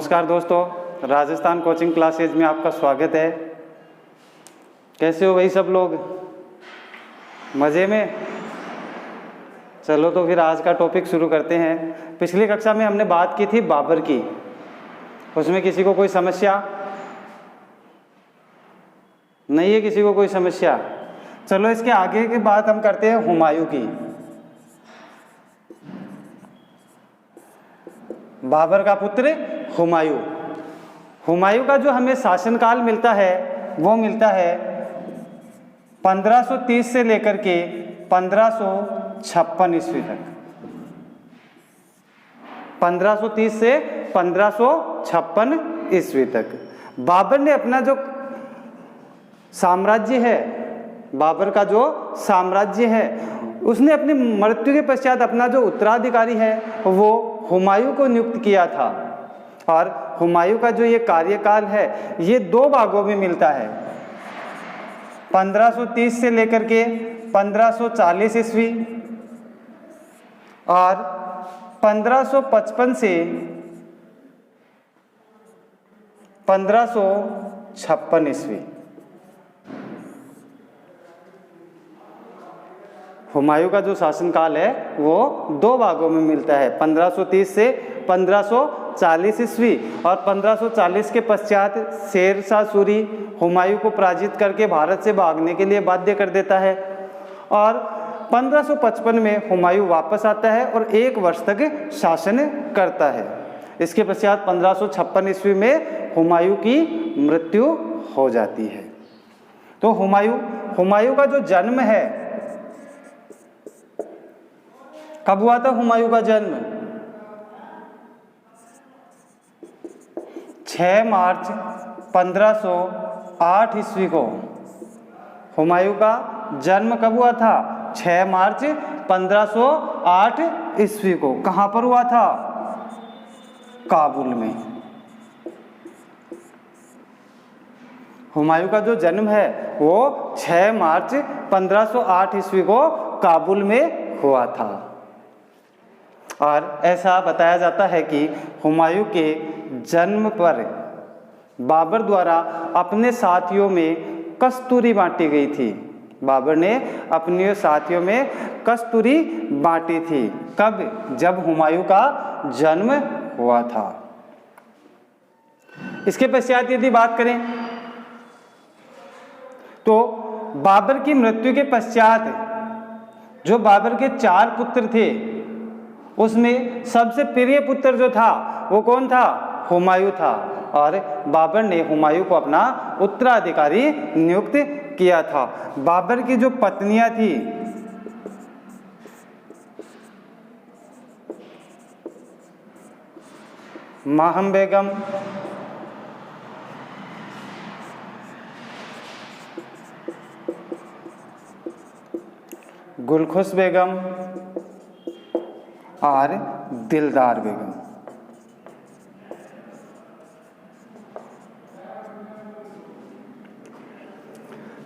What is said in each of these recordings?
नमस्कार दोस्तों, Rajasthan coaching classes में आपका स्वागत है। कैसे हो भाई सब लोग? मज़े में? चलो तो फिर आज का टॉपिक शुरू करते हैं। पिछली कक्षा में हमने बात की थी बाबर की। उसमें किसी को कोई समस्या नहीं है? किसी को कोई समस्या? चलो इसके आगे की बात हम करते हैं हुमायूं की। बाबर का पुत्र हुमायूं। हुमायूं का जो हमें शासनकाल मिलता है वो मिलता है 1530 से लेकर के 1556 ईस्वी तक। 1530 से 1556 ईस्वी तक बाबर ने अपना जो साम्राज्य है, बाबर का जो साम्राज्य है, उसने अपनी मृत्यु के पश्चात अपना जो उत्तराधिकारी है वो हुमायूं को नियुक्त किया था। और हुमायूं का जो ये कार्यकाल है ये दो भागों में मिलता है। 1530 से लेकर के 1540 ईस्वी और 1555 से 1556 ईस्वी। हुमायूं का जो शासनकाल है वो दो भागों में मिलता है, 1530 से 1540 ईस्वी। और 1540 के पश्चात शेर शाह सूरी हुमायूं को पराजित करके भारत से भागने के लिए बाध्य कर देता है। और 1555 में हुमायूं वापस आता है और 1 वर्ष तक शासन करता है। इसके पश्चात 1556 ईस्वी में हुमायूं की मृत्यु हो जाती है। तो हुमायूं का जो जन्म है, कब हुआ था हुमायूं का जन्म? 6 मार्च 1508 ईस्वी को हुमायूं का जन्म कब हुआ था? 6 मार्च 1508 ईस्वी को। कहाँ पर हुआ था? काबुल में। हुमायूं का जो जन्म है वो 6 मार्च 1508 ईस्वी को काबुल में हुआ था। और ऐसा बताया जाता है कि हुमायूं के जन्म पर बाबर द्वारा अपने साथियों में कस्तूरी बांटी गई थी। बाबर ने अपने साथियों में कस्तूरी बांटी थी। कब? जब हुमायूं का जन्म हुआ था। इसके पश्चात यदि बात करें तो बाबर की मृत्यु के पश्चात जो बाबर के 4 पुत्र थे उसमें सबसे प्रिय पुत्र जो था वो कौन था? हुमायूं था। और बाबर ने हुमायूं को अपना उत्तराधिकारी नियुक्त किया था। बाबर की जो पत्नियां थी माहम बेगम, गुलखुश बेगम और दिलदार बेगम।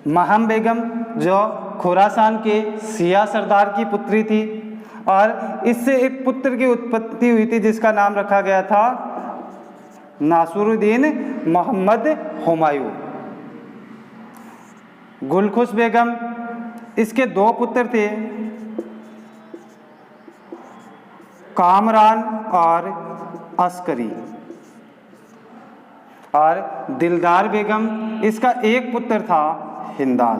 माहम बेगम जो खुरासान के सिया सरदार की पुत्री थी और इससे एक पुत्र की उत्पत्ति हुई थी जिसका नाम रखा गया था नासुरुद्दीन मोहम्मद हुमायूं। गुलखुश बेगम, इसके 2 पुत्र थे, कामरान और अस्करी। और दिलदार बेगम, इसका एक पुत्र था हिंदाल।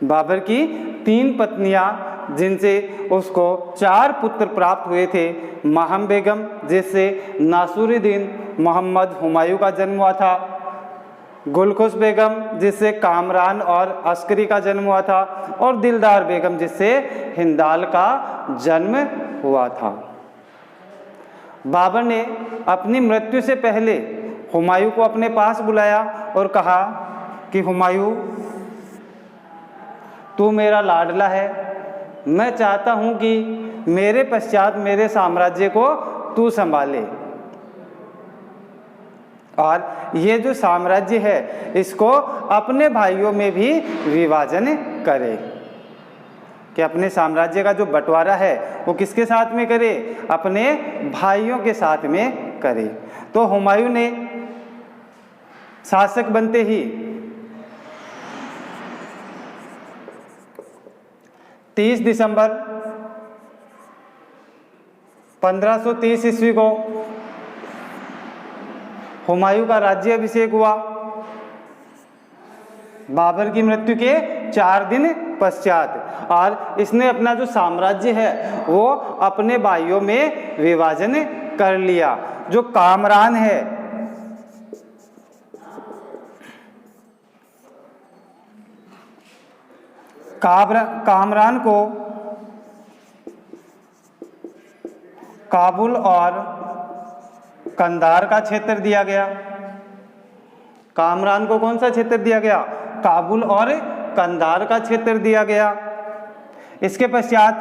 बाबर की 3 पत्नियां जिनसे उसको 4 पुत्र प्राप्त हुए थे। माहम बेगम जिससे नासुरुद्दीन मोहम्मद हुमायूं का जन्म हुआ था, गुलखुश बेगम जिससे कामरान और अस्करी का जन्म हुआ था, और दिलदार बेगम जिससे हिंदाल का जन्म हुआ था। बाबर ने अपनी मृत्यु से पहले हुमायूं को अपने पास बुलाया और कहा कि हुमायूं, तू मेरा लाडला है, मैं चाहता हूं कि मेरे पश्चात मेरे साम्राज्य को तू संभाले और ये जो साम्राज्य है इसको अपने भाइयों में भी विभाजन करे। कि अपने साम्राज्य का जो बंटवारा है वो किसके साथ में करे, अपने भाइयों के साथ में करे। तो हुमायूं ने शासक बनते ही 30 दिसंबर 1530 ईस्वी को हुमायूं का राज्याभिषेक हुआ, बाबर की मृत्यु के 4 दिन पश्चात। और इसने अपना जो साम्राज्य है वो अपने भाइयों में विभाजन कर लिया। जो कामरान है, कामरान को काबुल और कंधार का क्षेत्र दिया गया। कामरान को कौन सा क्षेत्र दिया गया, काबुल और कंधार का क्षेत्र दिया गया। इसके पश्चात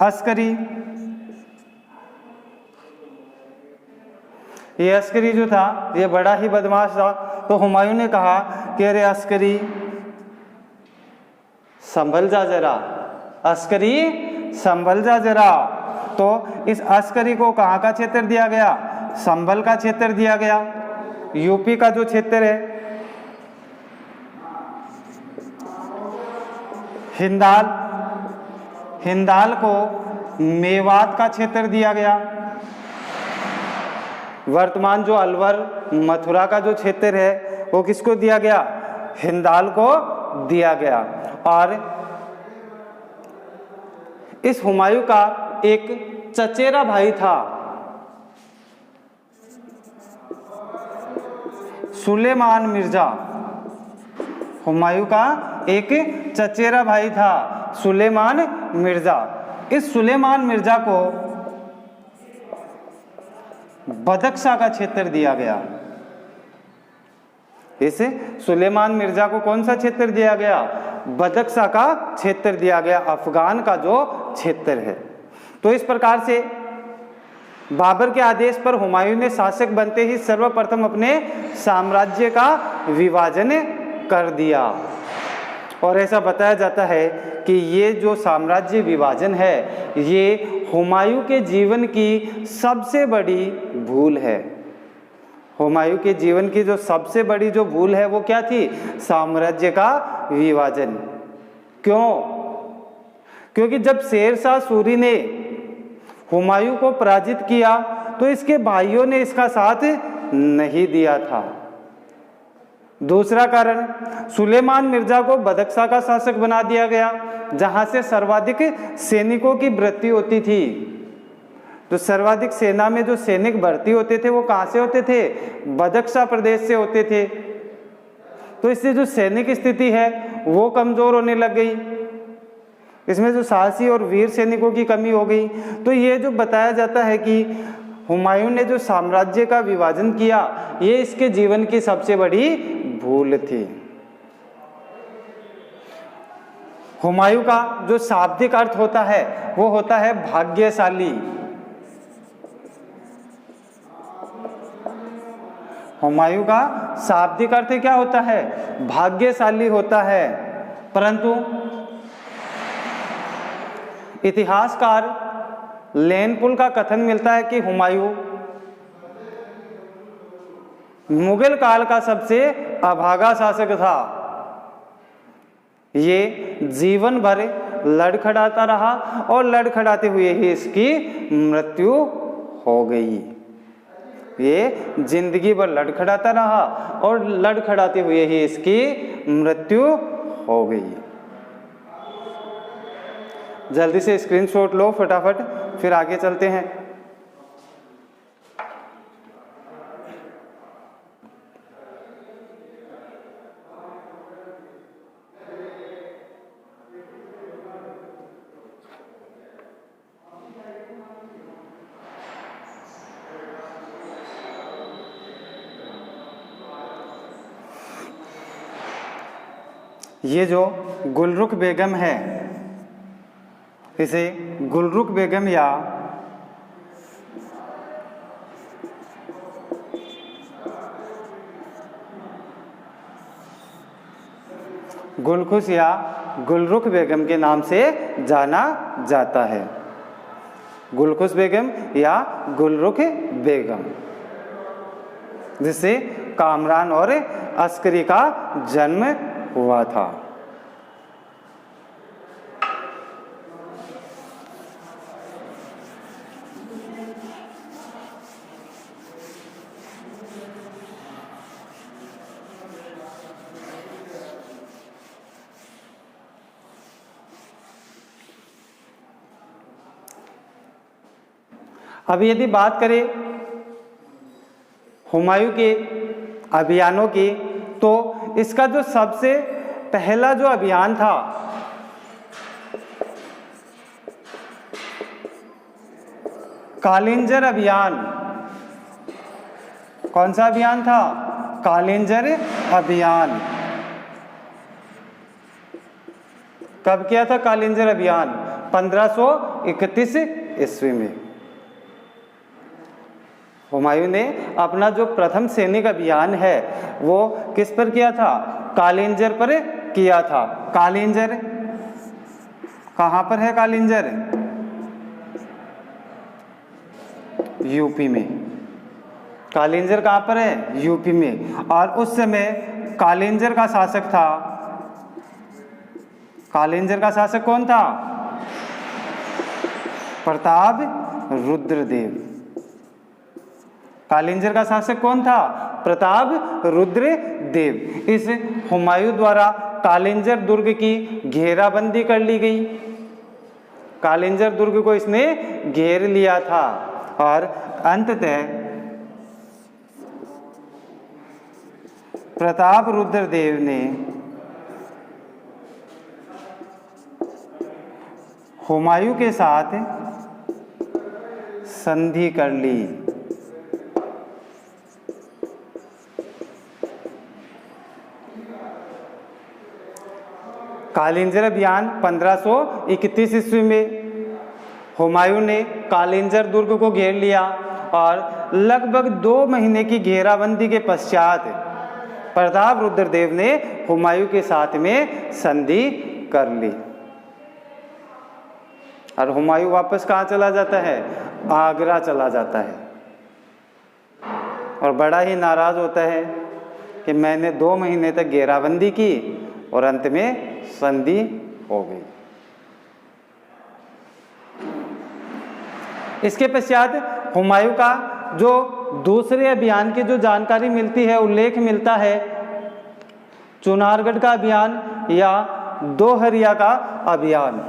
अस्करी, ये अस्करी जो था ये बड़ा ही बदमाश था। तो हुमायूं ने कहा कि अरे अस्करी संभल जा जरा, अस्करी संभल जा जरा। तो इस अस्करी को कहाँ का क्षेत्र दिया गया, संभल का क्षेत्र दिया गया। यूपी का जो क्षेत्र है, हिंदाल को मेवात का क्षेत्र दिया गया। वर्तमान जो अलवर मथुरा का जो क्षेत्र है वो किसको दिया गया, हिंदाल को दिया गया। और इस हुमायूं का एक चचेरा भाई था, सुलेमान मिर्जा। हुमायूं का एक चचेरा भाई था सुलेमान मिर्जा। इस सुलेमान मिर्जा को बदख्शा का क्षेत्र दिया गया। इस सुलेमान मिर्जा को कौन सा क्षेत्र दिया गया, बदख्शा का क्षेत्र दिया गया, अफगान का जो क्षेत्र है। तो इस प्रकार से बाबर के आदेश पर हुमायूं ने शासक बनते ही सर्वप्रथम अपने साम्राज्य का विभाजन कर दिया। और ऐसा बताया जाता है कि ये जो साम्राज्य विभाजन है ये हुमायूं के जीवन की सबसे बड़ी भूल है। हुमायूं के जीवन की जो सबसे बड़ी जो भूल है वो क्या थी, साम्राज्य का विभाजन। क्यों? क्योंकि जब शेरशाह सूरी ने हुमायूं को पराजित किया तो इसके भाइयों ने इसका साथ नहीं दिया था। दूसरा कारण, सुलेमान मिर्जा को बदख्शा का शासक बना दिया गया जहां से सर्वाधिक सैनिकों की भर्ती होती थी। तो सर्वाधिक सेना में जो सैनिक भर्ती होते थे वो कहां से होते थे, बदख्शा प्रदेश से होते थे। तो इससे जो सैनिक स्थिति है वो कमजोर होने लग गई, इसमें जो साहसी और वीर सैनिकों की कमी हो गई। तो ये जो बताया जाता है कि हुमायूं ने जो साम्राज्य का विभाजन किया ये इसके जीवन की सबसे बड़ी भूल थी। हुमायूं का जो शाब्दिक अर्थ होता है वो होता है भाग्यशाली। हुमायूं का शाब्दिक अर्थ क्या होता है, भाग्यशाली होता है। परंतु इतिहासकार लेनपुल का कथन मिलता है कि हुमायूं मुगल काल का सबसे अभागा शासक था। ये जीवन भर लड़खड़ाता रहा और लड़खड़ाते हुए ही इसकी मृत्यु हो गई। ये जिंदगी भर लड़खड़ाता रहा और लड़खड़ाते हुए ही इसकी मृत्यु हो गई। जल्दी से स्क्रीनशॉट लो फटाफट, फिर आगे चलते हैं। ये जो गुलरुख बेगम है, इसे गुलरुख बेगम या गुलखुश या गुलरुख बेगम के नाम से जाना जाता है। गुलखुश बेगम या गुलरुख बेगम, जिससे कामरान और अस्करी का जन्म हुआ था। अब यदि बात करें हुमायूं के अभियानों की, तो इसका जो सबसे पहला जो अभियान था कालिंजर अभियान। कौन सा अभियान था? कालिंजर अभियान। कब किया था कालिंजर अभियान? 1531 ईस्वी में। हुमायूं ने अपना जो प्रथम सैनिक अभियान है वो किस पर किया था? कालिंजर पर किया था। कालिंजर कहाँ पर है? कालिंजर यूपी में। कालिंजर कहाँ पर है? यूपी में। और उस समय कालिंजर का शासक था, कालिंजर का शासक कौन था? प्रताप रुद्रदेव। कालिंजर का शासक कौन था? प्रताप रुद्रदेव। इस हुमायूं द्वारा कालिंजर दुर्ग की घेराबंदी कर ली गई। कालिंजर दुर्ग को इसने घेर लिया था और अंततः प्रताप रुद्रदेव ने हुमायूं के साथ संधि कर ली। कालिंजर अभियान 1531 ईस्वी में हुमायूं ने कालिंजर दुर्ग को घेर लिया और लगभग 2 महीने की घेराबंदी के पश्चात प्रताप रुद्रदेव ने हुमायूं के साथ में संधि कर ली और हुमायूं वापस कहाँ चला जाता है? आगरा चला जाता है और बड़ा ही नाराज होता है कि मैंने 2 महीने तक घेराबंदी की और अंत में संधि हो गई। इसके पश्चात हुमायूं का जो दूसरे अभियान की जो जानकारी मिलती है, उल्लेख मिलता है, चुनारगढ़ का अभियान या दोहरिया का अभियान।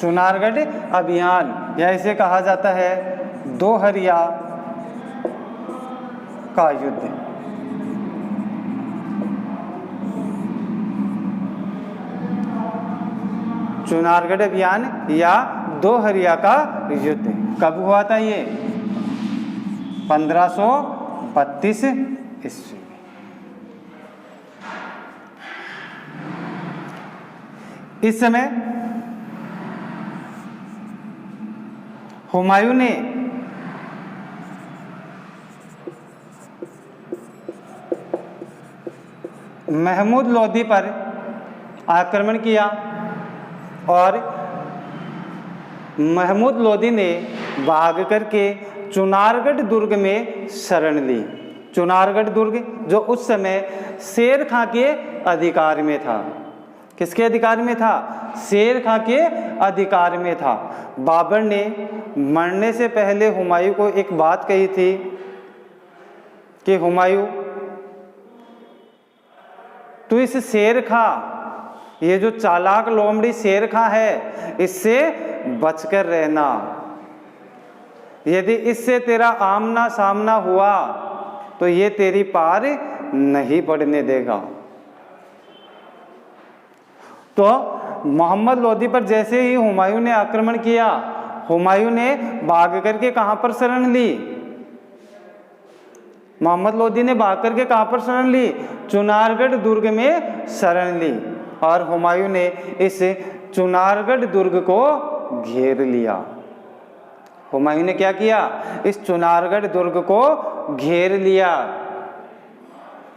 चुनारगढ़ अभियान या इसे कहा जाता है दोहरिया का युद्ध। चुनारगढ़ अभियान या दोहरिया का युद्ध कब हुआ था? ये 1532 ईस्वी में। इस समय हुमायूं ने महमूद लोदी पर आक्रमण किया और महमूद लोदी ने भाग करके चुनारगढ़ दुर्ग में शरण ली। चुनारगढ़ दुर्ग जो उस समय शेर खां के अधिकार में था। किसके अधिकार में था? शेर खां के अधिकार में था। बाबर ने मरने से पहले हुमायूं को एक बात कही थी कि हुमायूं, तू इस शेर खां, ये जो चालाक लोमड़ी शेर खां है, इससे बचकर रहना। यदि इससे तेरा आमना सामना हुआ तो ये तेरी पार नहीं पड़ने देगा। तो मोहम्मद लोदी पर जैसे ही हुमायूं ने आक्रमण किया, हुमायूं ने भाग करके कहां पर शरण ली? मोहम्मद लोदी ने भाग करके कहाँ पर शरण ली? चुनारगढ़ दुर्ग में शरण ली और हुमायूं ने इस चुनारगढ़ दुर्ग को घेर लिया। हुमायूं ने क्या किया? इस चुनारगढ़ दुर्ग को घेर लिया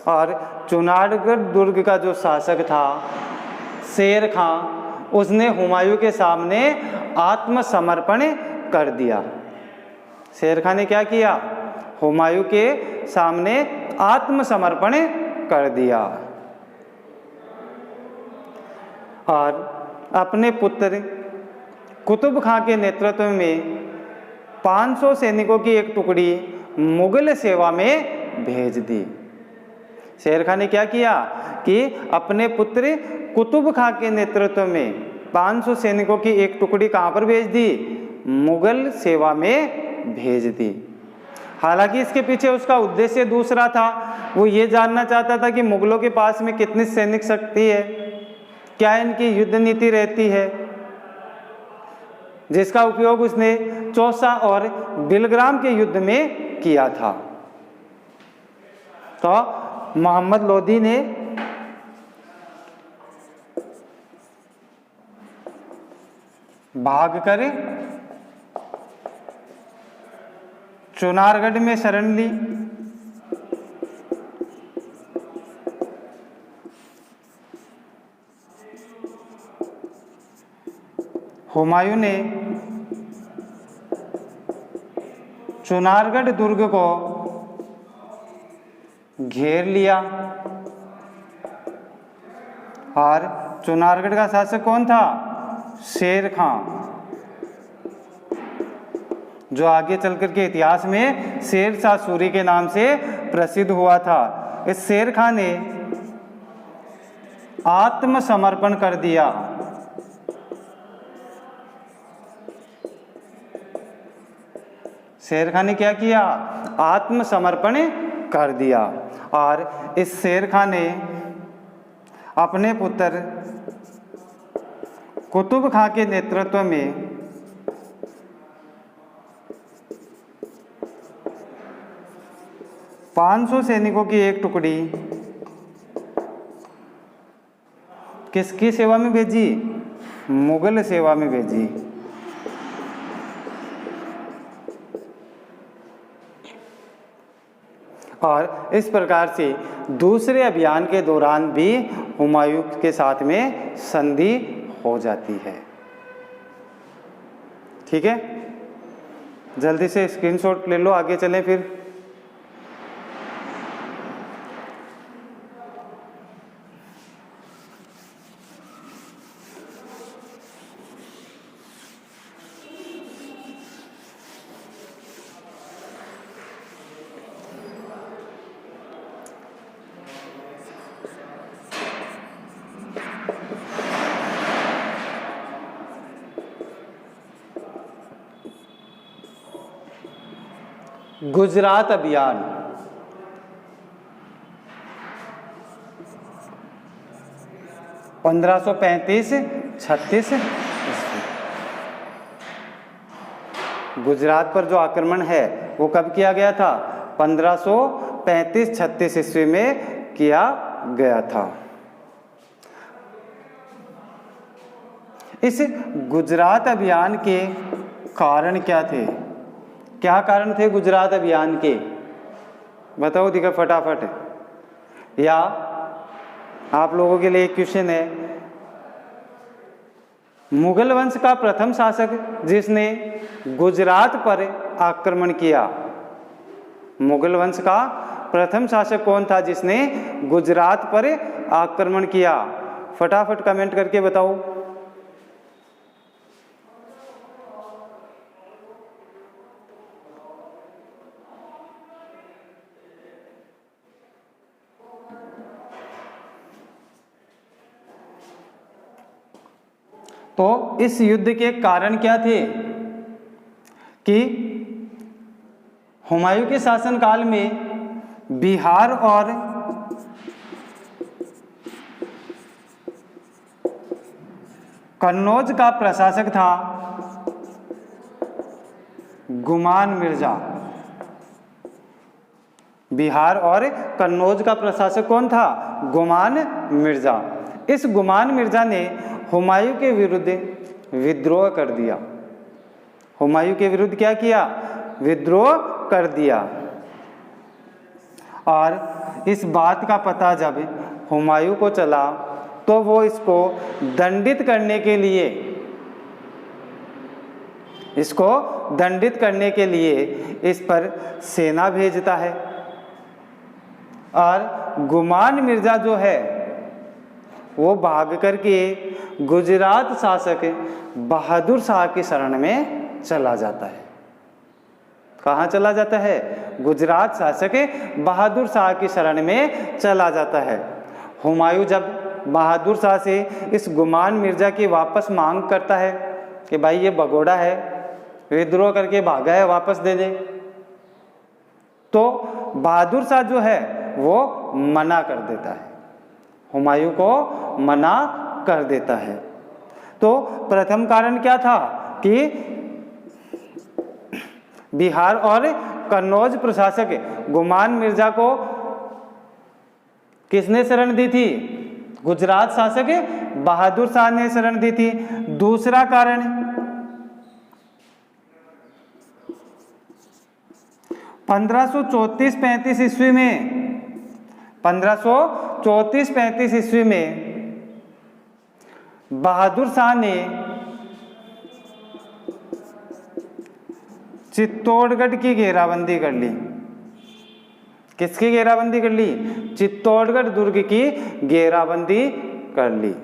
और चुनारगढ़ दुर्ग का जो शासक था शेर खां, उसने हुमायूं के सामने आत्मसमर्पण कर दिया। शेर खां ने क्या किया? हुमायूं के सामने आत्मसमर्पण कर दिया और अपने पुत्र कुतुब खां के नेतृत्व में 500 सैनिकों की एक टुकड़ी मुगल सेवा में भेज दी। शेर खां ने क्या किया कि अपने पुत्र कुतुब खां के नेतृत्व में 500 सैनिकों की एक टुकड़ी कहाँ पर भेज दी? मुगल सेवा में भेज दी। हालांकि इसके पीछे उसका उद्देश्य दूसरा था। वो ये जानना चाहता था कि मुगलों के पास में कितनी सैनिक शक्ति है, क्या इनकी युद्ध नीति रहती है, जिसका उपयोग उसने चौसा और बिलग्राम के युद्ध में किया था। तो मोहम्मद लोदी ने भागकर चुनारगढ़ में शरण ली। हुमायूं ने चुनारगढ़ दुर्ग को घेर लिया और चुनारगढ़ का शासक कौन था? शेर खां, जो आगे चलकर के इतिहास में शेर शाह सूरी के नाम से प्रसिद्ध हुआ था। इस शेर खां ने आत्मसमर्पण कर दिया। शेर खां ने क्या किया? आत्मसमर्पण कर दिया और इस शेर खां ने अपने पुत्र कुतुब खां के नेतृत्व में 500 सैनिकों की एक टुकड़ी किसकी सेवा में भेजी? मुगल सेवा में भेजी। और इस प्रकार से दूसरे अभियान के दौरान भी हुमायूं के साथ में संधि हो जाती है। ठीक है, जल्दी से स्क्रीनशॉट ले लो, आगे चलें फिर। गुजरात अभियान। पंद्रह सौ 35-36 गुजरात पर जो आक्रमण है वो कब किया गया था? 1535-36 ईस्वी में किया गया था। इस गुजरात अभियान के कारण क्या थे? क्या कारण थे गुजरात अभियान के? बताओ दिखा फटाफट। या आप लोगों के लिए एक क्वेश्चन है, मुगल वंश का प्रथम शासक जिसने गुजरात पर आक्रमण किया, मुगल वंश का प्रथम शासक कौन था जिसने गुजरात पर आक्रमण किया? फटाफट कमेंट करके बताओ। तो इस युद्ध के कारण क्या थे कि हुमायूं के शासनकाल में बिहार और कन्नौज का प्रशासक था गुमान मिर्जा। बिहार और कन्नौज का प्रशासक कौन था? गुमान मिर्जा। इस गुमान मिर्जा ने हुमायूं के विरुद्ध विद्रोह कर दिया। हुमायूं के विरुद्ध क्या किया? विद्रोह कर दिया। और इस बात का पता जब हुमायूं को चला तो वो इसको दंडित करने के लिए इस पर सेना भेजता है। और गुमान मिर्जा जो है वो भाग करके गुजरात शासक बहादुर शाह की शरण में चला जाता है। कहाँ चला जाता है? गुजरात शासक बहादुर शाह की शरण में चला जाता है। हुमायूं जब बहादुर शाह से इस गुमान मिर्जा की वापस मांग करता है कि भाई ये भगोड़ा है, विद्रोह करके भागा है, वापस दे दे, तो बहादुर शाह जो है वो मना कर देता है, हुमायूं को मना कर देता है। तो प्रथम कारण क्या था कि बिहार और कन्नौज प्रशासक गुमान मिर्जा को किसने शरण दी थी? गुजरात शासक बहादुर शाह ने शरण दी थी। दूसरा कारण 1534-35 ईस्वी में बहादुर शाह ने चित्तौड़गढ़ की घेराबंदी कर ली। किसकी घेराबंदी कर ली? चित्तौड़गढ़ दुर्ग की घेराबंदी कर ली।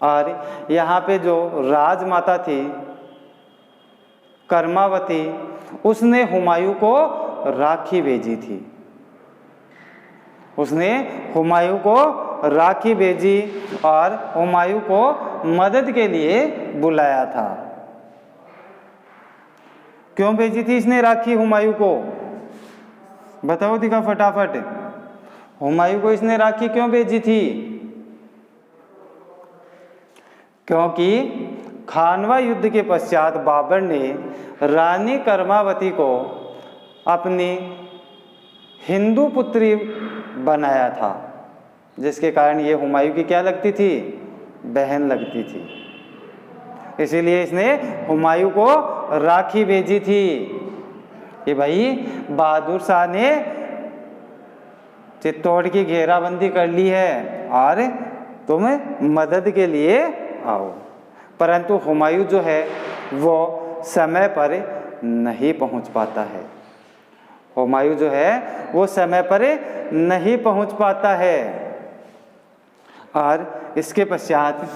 और यहाँ पे जो राजमाता थी कर्मावती, उसने हुमायूं को राखी भेजी थी। और हुमायूं को मदद के लिए बुलाया था। क्यों भेजी थी इसने राखी हुमायूं को? बताओ दिखा फटाफट। हुमायूं को इसने राखी क्यों भेजी थी? क्योंकि खानवा युद्ध के पश्चात बाबर ने रानी कर्मावती को अपनी हिंदू पुत्री बनाया था, जिसके कारण ये हुमायूं की क्या लगती थी? बहन लगती थी। इसीलिए इसने हुमायूं को राखी भेजी थी कि भाई बहादुर शाह ने चित्तौड़ की घेराबंदी कर ली है और तुम मदद के लिए आओ। परंतु हुमायूं जो है वो समय पर नहीं पहुंच पाता है। और इसके पश्चात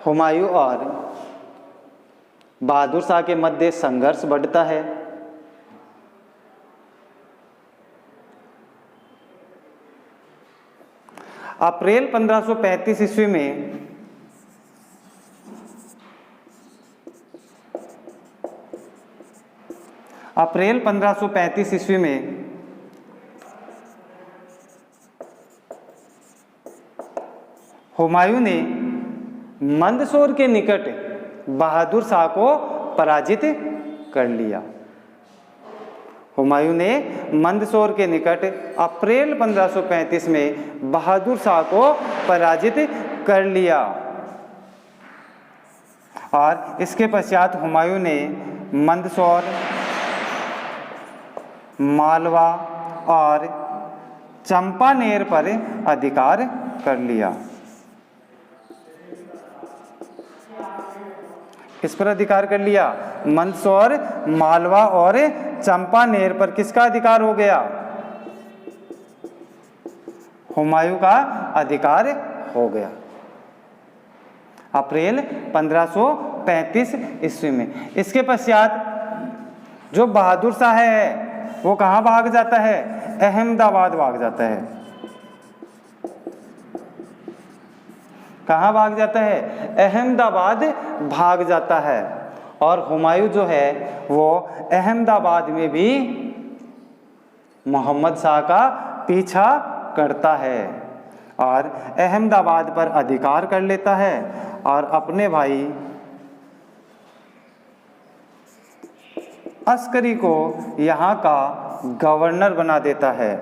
हुमायूं और बहादुर शाह के मध्य संघर्ष बढ़ता है। अप्रैल 1535 ईस्वी में हुमायूं ने मंदसौर के निकट बहादुर शाह को पराजित कर लिया। हुमायूं ने मंदसौर के निकट अप्रैल 1535 में बहादुर शाह को पराजित कर लिया। और इसके पश्चात हुमायूं ने मंदसौर, मालवा और चंपानेर पर अधिकार कर लिया। किस पर अधिकार कर लिया? मंदसौर, मालवा और चंपानेर पर किसका अधिकार हो गया? हुमायूं का अधिकार हो गया। अप्रैल 1535 ईस्वी में। इसके पश्चात जो बहादुर शाह है वो कहाँ भाग जाता है? अहमदाबाद भाग जाता है। कहाँ भाग जाता है? अहमदाबाद भाग जाता है। और हुमायूं जो है वो अहमदाबाद में भी मोहम्मद शाह का पीछा करता है और अहमदाबाद पर अधिकार कर लेता है और अपने भाई अस्करी को यहाँ का गवर्नर बना देता है।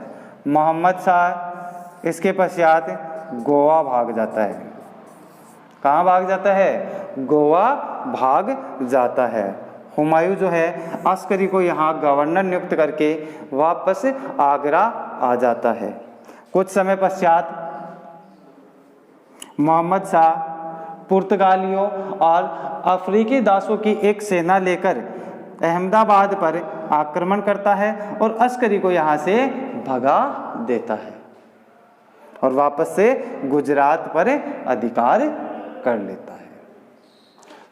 मोहम्मद शाह इसके पश्चात गोवा भाग जाता है। कहाँ भाग जाता है? गोवा भाग जाता है। हुमायूं जो है अस्करी को यहाँ गवर्नर नियुक्त करके वापस आगरा आ जाता है। कुछ समय पश्चात मोहम्मद शाह पुर्तगालियों और अफ्रीकी दासों की एक सेना लेकर अहमदाबाद पर आक्रमण करता है और अस्करी को यहाँ से भगा देता है और वापस से गुजरात पर अधिकार कर लेता है।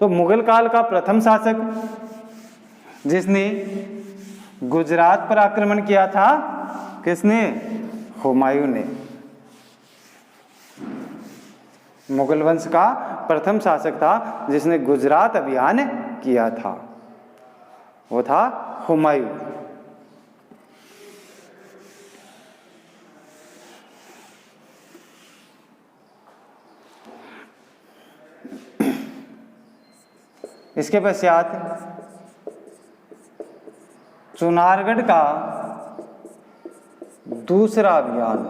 तो मुगल काल का प्रथम शासक जिसने गुजरात पर आक्रमण किया था, किसने? हुमायूं ने। मुगल वंश का प्रथम शासक था जिसने गुजरात अभियान किया था, वो था हुमायूं। इसके पश्चात चुनारगढ़ का दूसरा अभियान।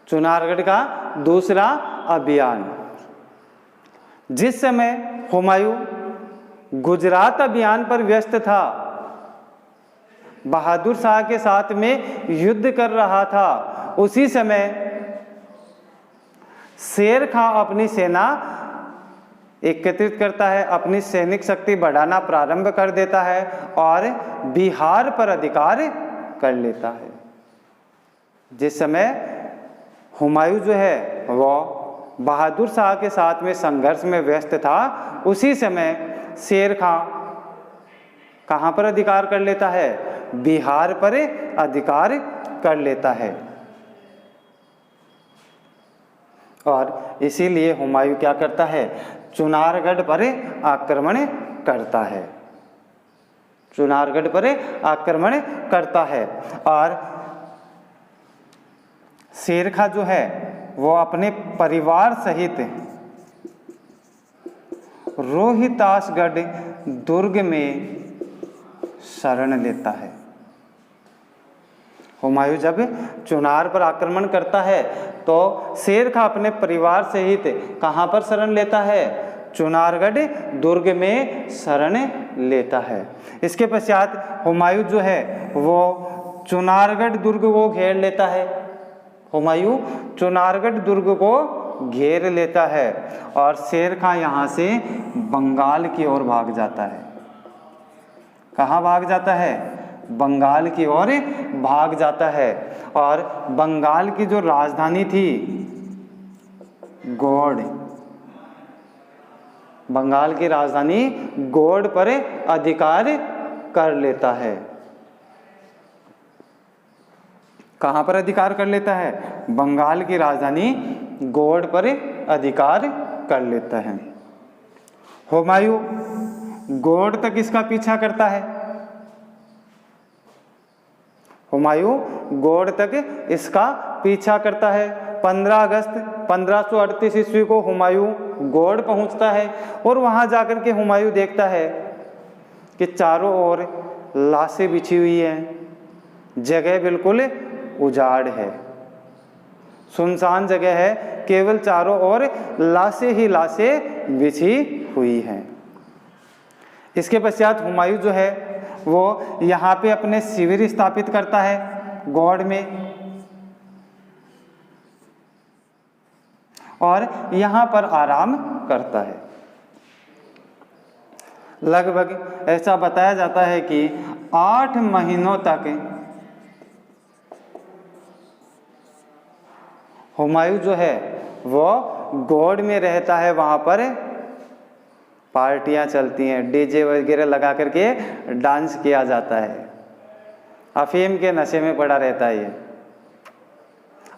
चुनारगढ़ का दूसरा अभियान। जिस समय हुमायूं गुजरात अभियान पर व्यस्त था, बहादुर शाह के साथ में युद्ध कर रहा था, उसी समय शेर खां अपनी सेना एकत्रित करता है, अपनी सैनिक शक्ति बढ़ाना प्रारंभ कर देता है और बिहार पर अधिकार कर लेता है। जिस समय हुमायूं जो है वो बहादुर शाह के साथ में संघर्ष में व्यस्त था, उसी समय शेर खां कहाँ पर अधिकार कर लेता है? बिहार पर अधिकार कर लेता है। और इसीलिए हुमायूं क्या करता है? चुनारगढ़ पर आक्रमण करता है। चुनारगढ़ पर आक्रमण करता है और शेर खां जो है वो अपने परिवार सहित रोहितासगढ़ दुर्ग में शरण लेता है। हुमायूं जब चुनार पर आक्रमण करता है तो शेर खां अपने परिवार सहित कहाँ पर शरण लेता है? चुनारगढ़ दुर्ग में शरण लेता है। इसके पश्चात हुमायूं जो है वो चुनारगढ़ दुर्ग को घेर लेता है। हुमायूं चुनारगढ़ दुर्ग को घेर लेता है और शेर खां यहाँ से बंगाल की ओर भाग जाता है। कहाँ भाग जाता है? बंगाल की ओर भाग जाता है और बंगाल की जो राजधानी थी गौड़, बंगाल की राजधानी गौड़ पर अधिकार कर लेता है। कहाँ पर अधिकार कर लेता है? बंगाल की राजधानी गौड़ पर अधिकार कर लेता है। हुमायूं गौड़ तक इसका पीछा करता है। हुमायूं गौड़ तक इसका पीछा करता है। 15 अगस्त 1538 ईस्वी को हुमायूं गौड़ पहुंचता है और वहां जाकर के हुमायूं देखता है कि चारों ओर लाशें बिछी हुई हैं, जगह बिल्कुल उजाड़ है, सुनसान जगह है, केवल चारों ओर लाशें ही लाशें बिछी हुई हैं। इसके पश्चात हुमायूं जो है वो यहाँ पे अपने शिविर स्थापित करता है गौड़ में और यहाँ पर आराम करता है। लगभग ऐसा बताया जाता है कि 8 महीनों तक हुमायूं जो है वो गौड़ में रहता है। वहाँ पर पार्टियां चलती हैं, डीजे वगैरह लगा करके डांस किया जाता है, अफीम के नशे में पड़ा रहता है ये।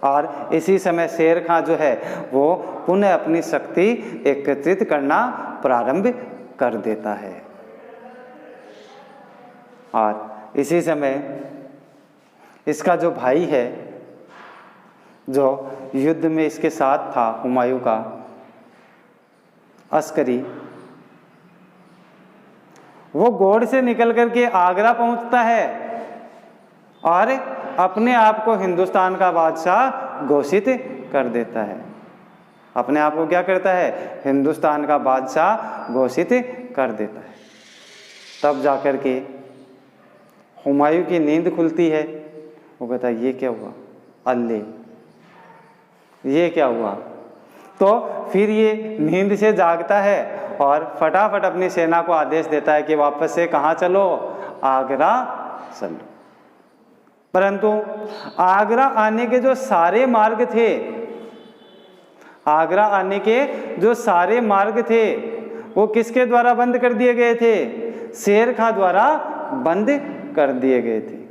और इसी समय शेर खां जो है वो पुनः अपनी शक्ति एकत्रित करना प्रारंभ कर देता है और इसी समय इसका जो भाई है जो युद्ध में इसके साथ था हुमायूं का अस्करी, वो गोड़ से निकल करके आगरा पहुंचता है और अपने आप को हिंदुस्तान का बादशाह घोषित कर देता है। अपने आप को क्या करता है? हिंदुस्तान का बादशाह घोषित कर देता है। तब जाकर के हुमायूं की नींद खुलती है। वो कहता है ये क्या हुआ, अल्ले ये क्या हुआ। तो फिर ये नींद से जागता है और फटाफट अपनी सेना को आदेश देता है कि वापस से कहाँ चलो, आगरा चलो। परंतु आगरा आने के जो सारे मार्ग थे, आगरा आने के जो सारे मार्ग थे वो किसके द्वारा बंद कर दिए गए थे? शेर खां द्वारा बंद कर दिए गए थे।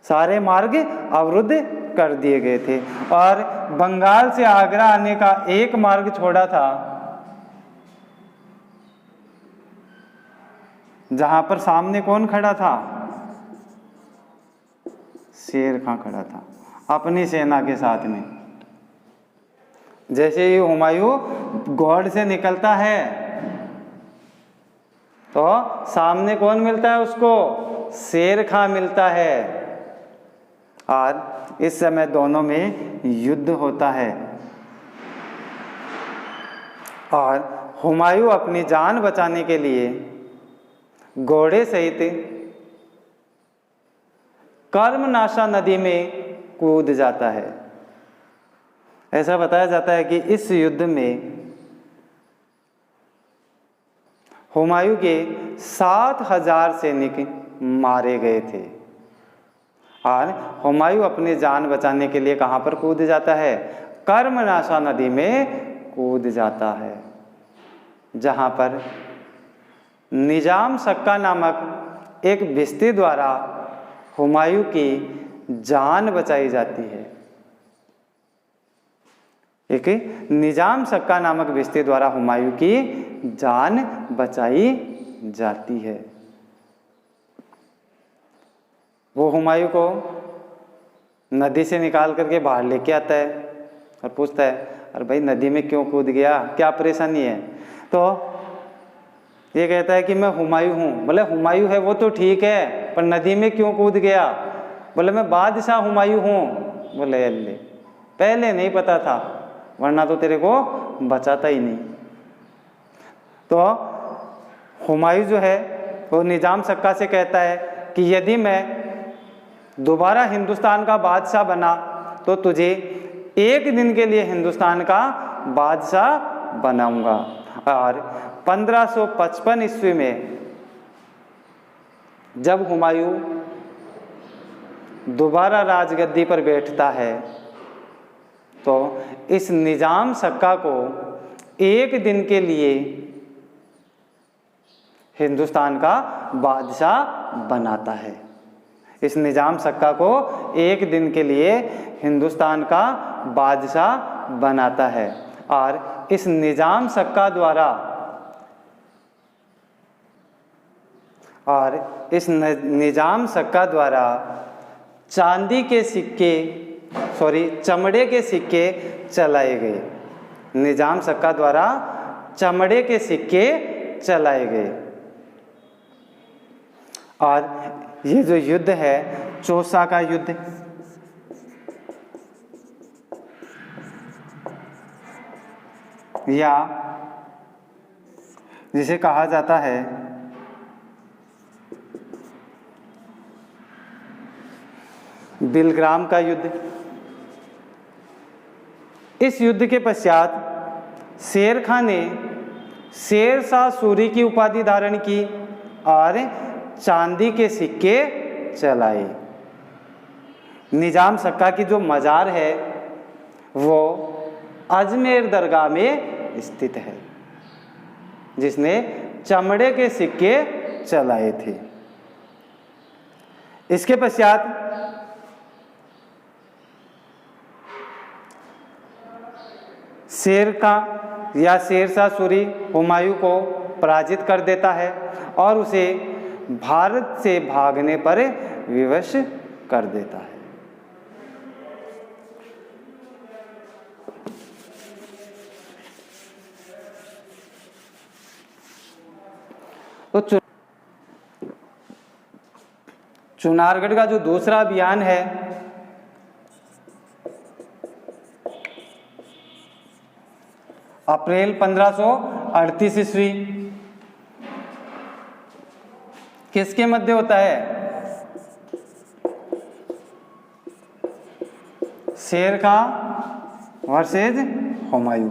सारे मार्ग अवरुद्ध कर दिए गए थे और बंगाल से आगरा आने का एक मार्ग छोड़ा था, जहां पर सामने कौन खड़ा था? शेर खां खड़ा था अपनी सेना के साथ में। जैसे ही हुमायूं गौड़ से निकलता है तो सामने कौन मिलता है उसको? शेर खां मिलता है और इस समय दोनों में युद्ध होता है और हुमायूं अपनी जान बचाने के लिए घोड़े सहित कर्मनाशा नदी में कूद जाता है। ऐसा बताया जाता है कि इस युद्ध में हुमायूं के 7,000 सैनिक मारे गए थे और हुमायूं अपनी जान बचाने के लिए कहाँ पर कूद जाता है? कर्मनाशा नदी में कूद जाता है, जहाँ पर निजाम सक्का नामक एक भिश्ती द्वारा हुमायूं की जान बचाई जाती है। एक निजाम सक्का नामक भिश्ती द्वारा हुमायूं की जान बचाई जाती है। वो हुमायूं को नदी से निकाल करके बाहर लेके आता है और पूछता है, अरे भाई नदी में क्यों कूद गया, क्या परेशानी है? तो ये कहता है कि मैं हुमायूं हूँ। बोले हुमायूं है वो तो ठीक है, पर नदी में क्यों कूद गया? बोले मैं बादशाह हुमायूं हूँ। बोले अल्ले, पहले नहीं पता था, वरना तो तेरे को बचाता ही नहीं। तो हुमायूं जो है वो निजाम सक्का से कहता है कि यदि मैं दोबारा हिंदुस्तान का बादशाह बना तो तुझे एक दिन के लिए हिंदुस्तान का बादशाह बनाऊंगा। और 1555 ईस्वी में जब हुमायूं दोबारा राजगद्दी पर बैठता है तो इस निजाम सक्का को एक दिन के लिए हिंदुस्तान का बादशाह बनाता है। इस निजाम सक्का को एक दिन के लिए हिंदुस्तान का बादशाह बनाता है और इस निजाम सक्का द्वारा निजाम सक्का द्वारा चांदी के सिक्के चमड़े के सिक्के चलाए गए। निजाम सक्का द्वारा चमड़े के सिक्के चलाए गए। और ये जो युद्ध है चौसा का युद्ध, या जिसे कहा जाता है बिलग्राम का युद्ध, इस युद्ध के पश्चात शेर खां ने शेरशाह सूरी की उपाधि धारण की और चांदी के सिक्के चलाए। निजाम सक्का की जो मज़ार है वो अजमेर दरगाह में स्थित है, जिसने चमड़े के सिक्के चलाए थे। इसके पश्चात शेर खां या शेरशाह सूरी हुमायूं को पराजित कर देता है और उसे भारत से भागने पर विवश कर देता है। तो चुनारगढ़ का जो दूसरा अभियान है अप्रैल 1538 ईस्वी किसके मध्य होता है? शेर खां वर्सेज हुमायूं।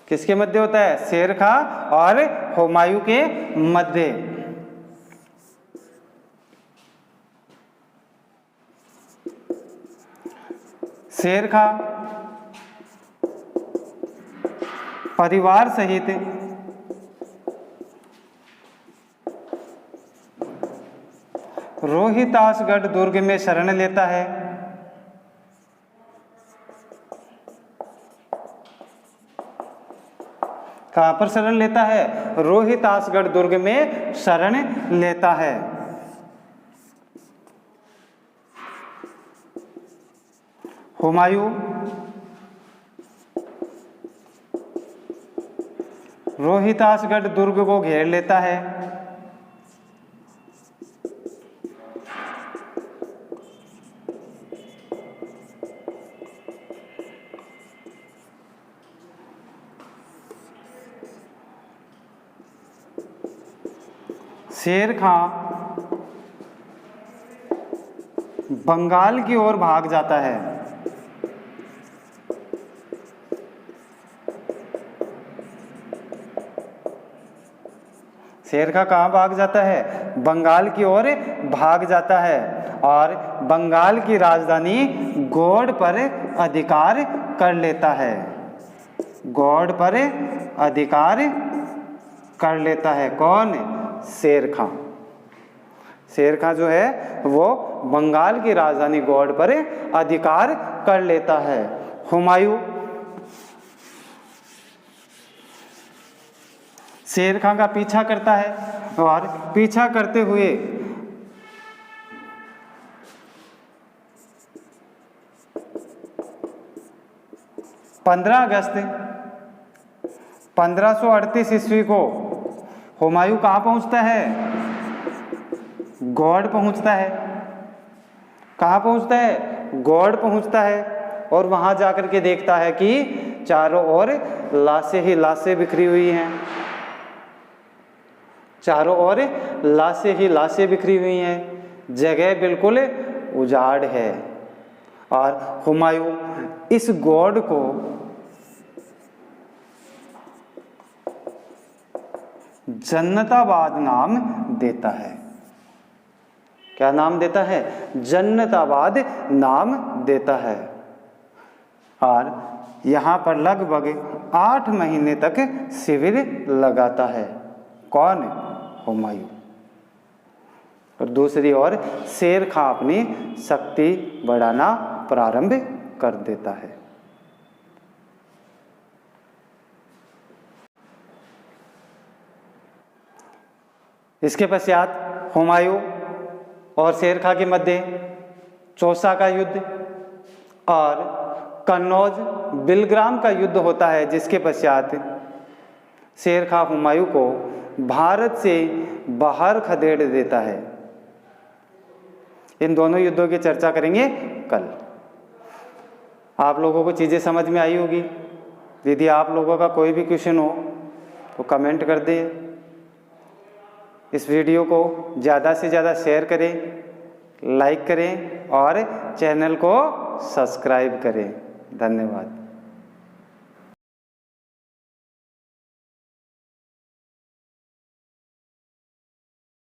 किसके मध्य होता है? शेर खां और हुमायूं के मध्य। शेर खां परिवार सहित रोहितासगढ़ दुर्ग में शरण लेता है। कहां पर शरण लेता है? रोहितासगढ़ दुर्ग में शरण लेता है। हुमायूं रोहितासगढ़ दुर्ग को घेर लेता है। शेर खां बंगाल की ओर भाग जाता है। शेर खां कहाँ भाग जाता है? बंगाल की ओर भाग जाता है और बंगाल की राजधानी गौड़ पर अधिकार कर लेता है। गौड़ पर अधिकार कर लेता है। कौन? शेर खां। शेर खां जो है वो बंगाल की राजधानी गौड़ पर अधिकार कर लेता है। हुमायूं शेर खां का पीछा करता है और पीछा करते हुए 15 अगस्त 1538 ईस्वी को हुमायूं कहाँ पहुँचता है? गौड़ पहुँचता है। कहाँ पहुँचता है? गौड़ पहुँचता है और वहाँ जाकर के देखता है कि चारों ओर लाशें ही लाशें बिखरी हुई हैं। चारों ओर लाशें ही लाशें बिखरी हुई हैं। जगह बिल्कुल उजाड़ है और हुमायूं इस गौड़ को जन्नताबाद नाम देता है। क्या नाम देता है? जन्नताबाद नाम देता है और यहाँ पर लगभग 8 महीने तक शिविर लगाता है। कौन? हुमायूं। और दूसरी ओर शेर खां अपनी शक्ति बढ़ाना प्रारंभ कर देता है। इसके पश्चात हुमायूं और शेर खां के मध्य चौसा का युद्ध और कन्नौज बिलग्राम का युद्ध होता है, जिसके पश्चात शेर खां हुमायूं को भारत से बाहर खदेड़ देता है। इन दोनों युद्धों की चर्चा करेंगे कल। आप लोगों को चीज़ें समझ में आई होगी। यदि आप लोगों का कोई भी क्वेश्चन हो तो कमेंट कर दें। इस वीडियो को ज़्यादा से ज़्यादा शेयर करें, लाइक करें और चैनल को सब्सक्राइब करें। धन्यवाद।